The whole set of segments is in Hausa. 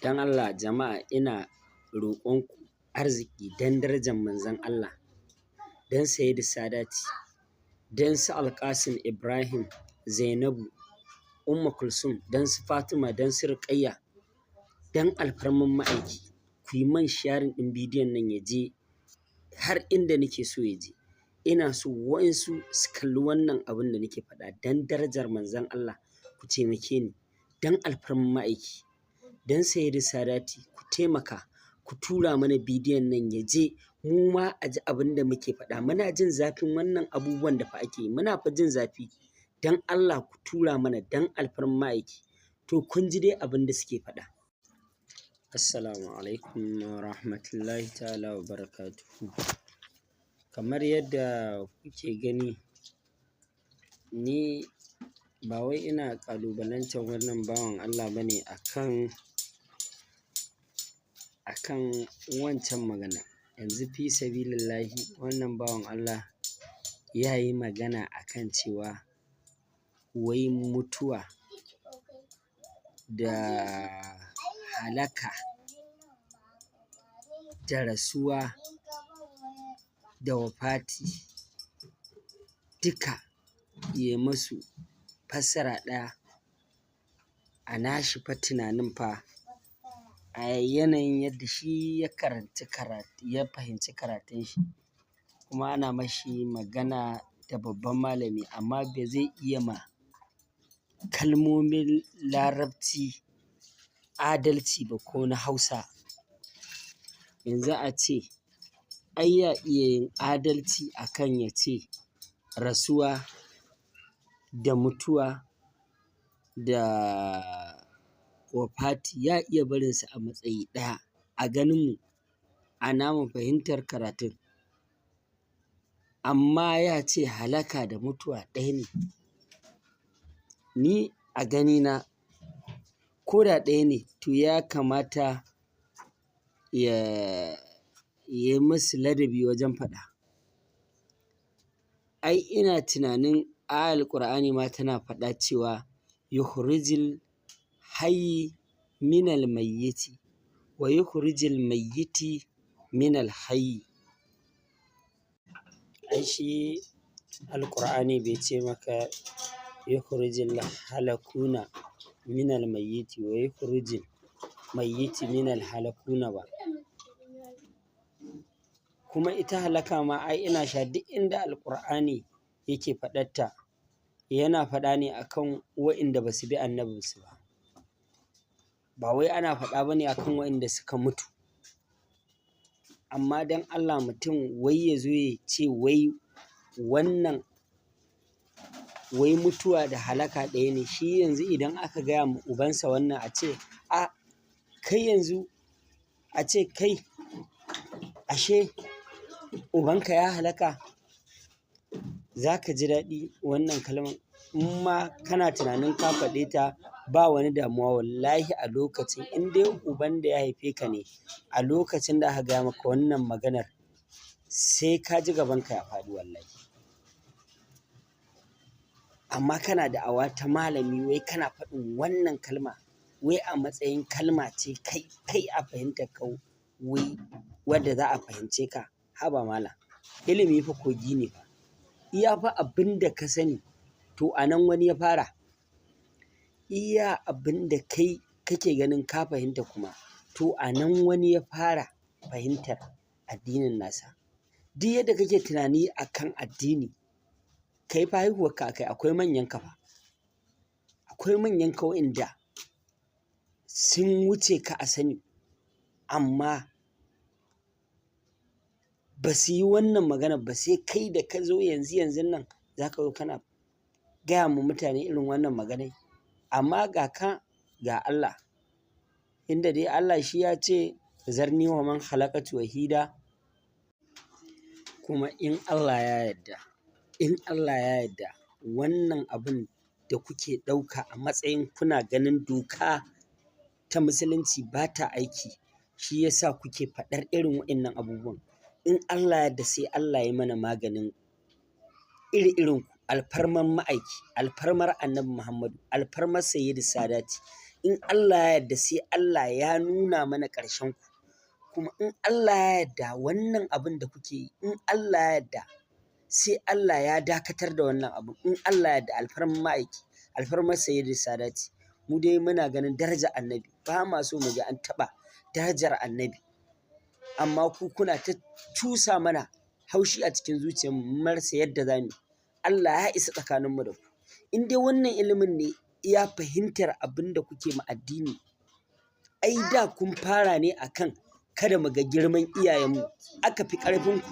Don Allah jama'a ina roƙonku arziki don darajar Manzon Allah, don Sayyidi Sadati, don su Alƙasim Ibrahim, Zainabu, Umma Kulsum, don su Fatima, don su Ruƙayya, don alfarman ma'aiki. Ku yi man sharing ɗin bidiyon nan ya je har inda nake so ya je. Ina so waɗansu su kalli wannan abin da nake faɗa don darajar Manzon Allah. Ku taimake ni don alfarman ma'aiki, don Sayyidi Sadati. Ku taimaka, ku tura mana bidiyon nan ya je mu ma a ji abin da muke faɗa. Muna jin zafin wannan abubuwan da fa ake yi. Muna fa jin zafi. Don Allah ku tura mana don alfarman ma'aiki. To kun ji dai abin da suke faɗa. Assalamu alaikum wa rahmatullahi ta'ala wa barakatuhu. Kamar yadda kuke gani, ni ba wai ina ƙalubalantar wannan bawan Allah ba ne akan wancan magana. Yanzu fi sabilillahi wannan bawan Allah ya yi magana akan cewa wai mutuwa da halaka da rasuwa da wafati duka ya masu fassara ɗaya. A nashi fa tunanin fa a yanayin yadda shi ya fahimci karatun shi, kuma ana mashi magana da babban malami amma ba zai iya ma kalmomin larabci adalci ba ko na Hausa. Yanzu a ce ai ya iya yin adalci akan ya ce rasuwa da mutuwa da wafati ya iya barinsa a matsayi ɗaya a ganinmu, a namu fahimtar karatun. Amma ya ce halaka da mutuwa ɗaya ne. Ni a ganina ko da ɗaya ne to ya kamata ya yi musu ladabi wajen faɗa. Ai ina tunanin ayar Ƙur'ani ma tana faɗa cewa yukhrijul hayyi minal mayyiti wa yukhrijul mayyiti minal hayyi. Ai shi Alƙur'ani bai ce maka yukhrijul halakuna minal mayyiti wa yukhrijul mayyiti minal halakuna ba. Kuma ita halaka ma ai ina sha duk inda Alƙur'ani yake faɗarta yana faɗa ne akan waɗanda ba su bi annabinsu ba. Ba wai ana faɗa ba ne akan waɗanda suka mutu. Amma don Allah mutum wai ya zo ya ce wai wannan wai mutuwa da halaka ɗaya ne. Shi yanzu idan aka gaya ma ubansa wannan a ce a kai yanzu a ce kai ashe ubanka ya halaka, za ka ji daɗi wannan kalman. In ma kana tunanin ka faɗe ta ba wani damuwa wallahi a lokacin in dai uban da ya haife ka ne a lokacin da aka gaya maka wannan maganar sai ka ji gabanka ya faɗi wallahi. Amma kana da'awa ta malami wai kana faɗin wannan kalma wai a matsayin kalma ce kai a fahimtar ka wai wadda za a fahimce ka. Haba malam, ilimi fa kogi ne fa. Iya fa abin da ka sani to a nan wani ya fara. Iya abin da kai kake ganin ka fahimta kuma to a nan wani ya fara fahimtar addinin nasa. Duk yadda kake tunani akan addini kai fa haihuwarka akai akwai manyanka fa. Akwai manyanka waɗanda sun wuce ka a sani amma ba su yi wannan maganar ba sai kai da ka zo yanzun nan za ka zo kana gaya ma mutane irin wannan maganai. Amma ga ka ga Allah, inda dai Allah shi ya ce zarni wa man khalaqatu wahida. Kuma in Allah ya yarda wannan abin da kuke ɗauka a matsayin kuna ganin doka ta musulunci ba ta aiki, shi ya sa kuke faɗar irin waɗannan abubuwan. In Allah ya yarda sai Allah ya mana maganin iri-irinku, alfarman ma'aiki, alfarmar Annabi Muhammadu, alfarmar Sayyidi Sadati. in Allah ya yarda sai Allah ya nuna mana ƙarshen ku, kuma in Allah ya yarda wannan abin da kuke yi, in Allah ya yarda sai Allah ya dakatar da wannan abin, in Allah ya yarda alfarman ma'aiki, alfarman sayyidi sadati. Mu dai muna ganin darajar annabi, ba ma so mu ga an taɓa darajar annabi, amma ku kuna ta cusa mana haushi a cikin zuciyarmu, mun rasa yadda za mu yi. Allah ya isa tsakaninmu da ku. In dai wannan ilimin ne iya fahimtar abin da kuke ma addini, ai da kun fara ne akan kada mu ga girman iyayenmu, aka fi ƙarfinku.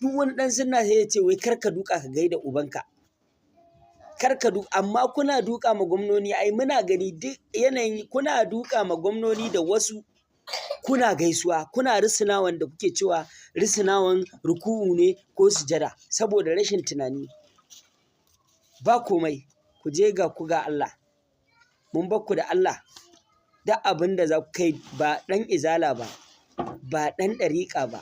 Duk wani ɗan sunna sai ya ce wai kar ka duka ka gaida ubanka, kar ka duka, amma kuna duka ma gwamnoni, ai muna gani duk yanayin kuna duka ma gwamnoni da wasu kuna gaisuwa, kuna risinawan da kuke cewa risinawan ruku'u ne ko sujada saboda rashin tunani. Ba komai, ku je ga ku ga Allah, mun bar ku da Allah. Duk abin da za ku kai, ba ɗan izala ba, ba ɗan ɗariƙa ba,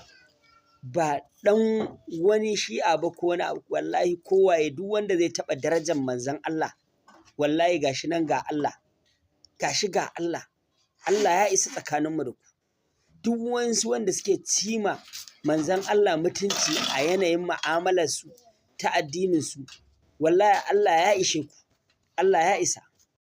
ba ɗan wani shi'a ba ko wani abu, wallahi kowaye duk wanda zai taɓa darajar manzon Allah, wallahi gashi nan ga Allah, gashi ga Allah, Allah ya isa tsakaninmu da ku. Duk wasu wanda suke cima manzon Allah mutunci a yanayin mu'amalarsu ta addininsu, wallahi Allah ya ishe ku, Allah ya isa.